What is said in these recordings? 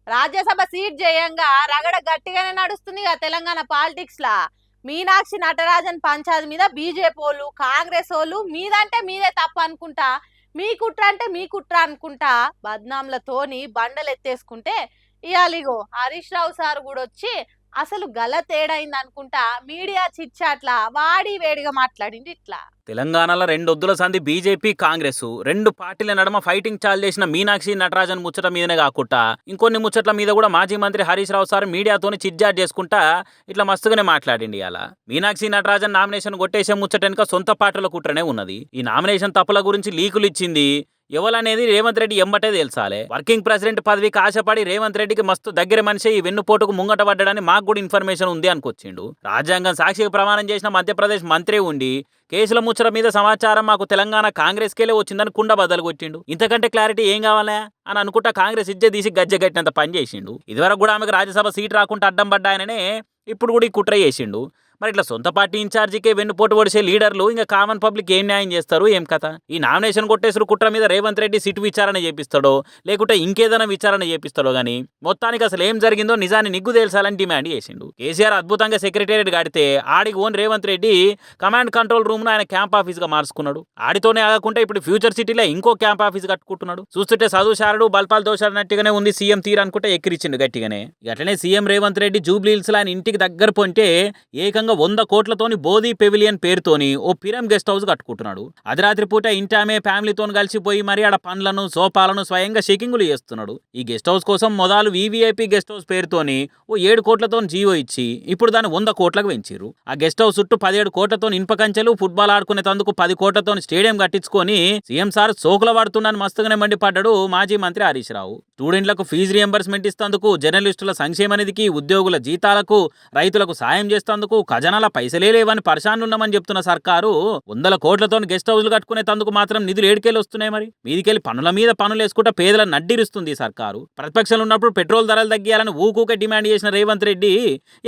Rajya Sabha seat జయంగా రగడ గట్టిగానే నడుస్తుంది కదా తెలంగాణ పాలిటిక్స్ లా. మీనాక్షి నటరాజన్ పంచాయతీ మీద బీజేపీ వాళ్ళు కాంగ్రెస్ వాళ్ళు మీదంటే మీదే తప్పు అనుకుంటా, మీ కుట్ర అంటే మీ కుట్ర అనుకుంటా బద్నాంలతోని బండలు ఎత్తేసుకుంటే, ఇయాలిగో హరీష్ రావు సార్ కూడా వచ్చి అసలు గల తేడైంది అనుకుంటా మీడియా చిచ్చాట్లా వాడి వేడిగా మాట్లాడింది ఇట్లా. తెలంగాణలో రెండొద్దుల సంధి బీజేపీ కాంగ్రెస్ రెండు పార్టీల నడుమ ఫైటింగ్ చాలు చేసిన మీనాక్షి నటరాజన్ ముచ్చట మీదనే కాకుండా ఇంకొన్ని ముచ్చట్ల మీద కూడా మాజీ మంత్రి హరీష్ రావు సార్ మీడియాతోని చిట్చాట్ చేసుకుంటా ఇట్లా మస్తుగానే మాట్లాడింది అలా. మీనాక్షి నటరాజన్ నామినేషన్ కొట్టేసే ముచ్చట వెనుక సొంత పార్టీల కుట్రనే ఉన్నది. ఈ నామినేషన్ తప్పుల గురించి లీకులు ఇచ్చింది ఎవలనేది రేవంత్ రెడ్డి ఎంబటే తెలుసాలే. వర్కింగ్ ప్రెసిడెంట్ పదవికి ఆశపడి రేవంత్ రెడ్డికి మస్తు దగ్గర మనిషి ఈ వెన్నుపోటుకు ముంగట పడ్డాడని మాకు కూడా ఇన్ఫర్మేషన్ ఉంది అనుకొచ్చిండు. రాజ్యాంగం సాక్షిగా ప్రమాణం చేసిన మధ్యప్రదేశ్ మంత్రి ఉండి కేసుల ముచ్చట మీద సమాచారం మాకు తెలంగాణ కాంగ్రెస్ కేలే వచ్చిందని కుండ బద్దలు కొట్టిండు. ఇంతకంటే క్లారిటీ ఏం కావాలా అని అనుకుంటా కాంగ్రెస్ ఇజ్జ తీసి గజ్జె గట్టినంత పని చేసిండు. ఇదివరకు కూడా ఆమెకు రాజ్యసభ సీట్ రాకుండా అడ్డం పడ్డాయననే ఇప్పుడు కూడా ఈ కుట్ర చేసిండు. మరి ఇట్లా సొంత పార్టీ ఇన్ఛార్జికే వెన్నుపోటు పొడిచే లీడర్లు ఇంకా కామన్ పబ్లిక్ ఏం న్యాయం చేస్తారు ఏం కథ? ఈ నామినేషన్ కొట్టేసుడు కుట్ర మీద రేవంత్ రెడ్డి సిట్ విచారణ చేపిస్తాడో లేకుంటే ఇంకేదైనా విచారణ చేపిస్తాడో గానీ మొత్తానికి అసలు ఏం జరిగిందో నిజాన్ని నిగ్గు తేల్చాలని డిమాండ్ చేసిండు. కేసీఆర్ అద్భుతంగా సెక్రటేరియట్ కడితే ఆడికి own Revanth Reddy command control room ను ఆయన క్యాంప్ ఆఫీస్ గా మార్చుకున్నాడు. ఆడితోనే ఆగకుండా ఇప్పుడు ఫ్యూచర్ సిటీలో ఇంకో క్యాంప్ ఆఫీస్ కట్టుకుంటున్నాడు. చూస్తుంటే చదువు శారుడు బల్పాలు దోషాలన్నట్టుగానే ఉంది సీఎం తీరు అనుకుంటే ఎక్కిరిచ్చిండు గట్టిగానే. అట్లనే CM Revanth Reddy Jubilee hills ఆయన ఇంటికి దగ్గర పొంటే ఏకంగా 100 కోట్లతోని బోధి పెవిలియన్ పేరుతోని ఓ పిరం గెస్ట్ హౌస్ కట్టుకుంటున్నాడు. అర్ధరాత్రి పూట ఇంటామే ఫ్యామిలీతో కలిసిపోయి మరి ఆడ పండ్లను సోపాలను స్వయంగా షేకింగులు చేస్తున్నాడు. ఈ గెస్ట్ హౌస్ కోసం మొదలు వివిఐపి గెస్ట్ హౌస్ పేరుతోని ఓ 7 కోట్లతో జీవో ఇచ్చి ఇప్పుడు దాన్ని 100 కోట్లకు పెంచారు. ఆ గెస్ట్ హౌస్ చుట్టూ 17 కోట్లతో ఇనుప కంచెలు ఫుట్బాల్ ఆడుకునే తందుకు 10 కోట్లతో స్టేడియం కట్టించుకొని సీఎం సార్ సోకుల వాడుతున్నాను మస్తుగానే మండిపడ్డాడు మాజీ మంత్రి హరీష్ రావు. స్టూడెంట్లకు ఫీజు రియంబర్స్మెంట్ ఇస్తందుకు, జర్నలిస్టుల సంక్షేమ నిధికి, ఉద్యోగుల జీతాలకు, రైతులకు సాయం చేస్తందుకు ఖజానాల పైసలే లేవని పరిశానున్నామని చెప్తున్న సర్కారు 100 కోట్లతో గెస్ట్ హౌస్లు కట్టుకునే తందుకు మాత్రం నిధులు ఏడుకెళ్ళి వస్తున్నాయి. మరి మీదికెళ్ళి పనుల మీద పనులు వేసుకుంటే పేదల నడ్డిరుస్తుంది సర్కారు. ప్రతిపక్షంలో ఉన్నప్పుడు పెట్రోల్ ధరలు తగ్గియాలని ఊకూకే డిమాండ్ చేసిన రేవంత్ రెడ్డి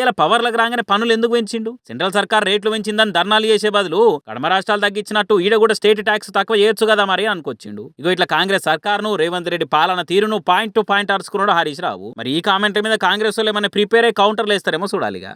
ఇలా పవర్లకు రాగానే పనులు ఎందుకు పెంచిండు? సెంట్రల్ సర్కార్ రేట్లు పెంచిందని ధర్నాలు చేసే బదులు కడమ రాష్ట్రాలు తగ్గించినట్టు ఈడ కూడా స్టేట్ ట్యాక్స్ తక్కువ చేయొచ్చు కదా మరి అనుకొచ్చిండు. ఇగో ఇట్లా కాంగ్రెస్ సర్కారును రేవంత్ రెడ్డి పాలన తీరును point to point అరుచుకున్నాడు Harish Rao. మరి ఈ కామెంట్ మీద కాంగ్రెస్ వాళ్ళు ఏమైనా ప్రిపేర్ అయ్యి కౌంటర్లు వేస్తారేమో చూడాలిగా.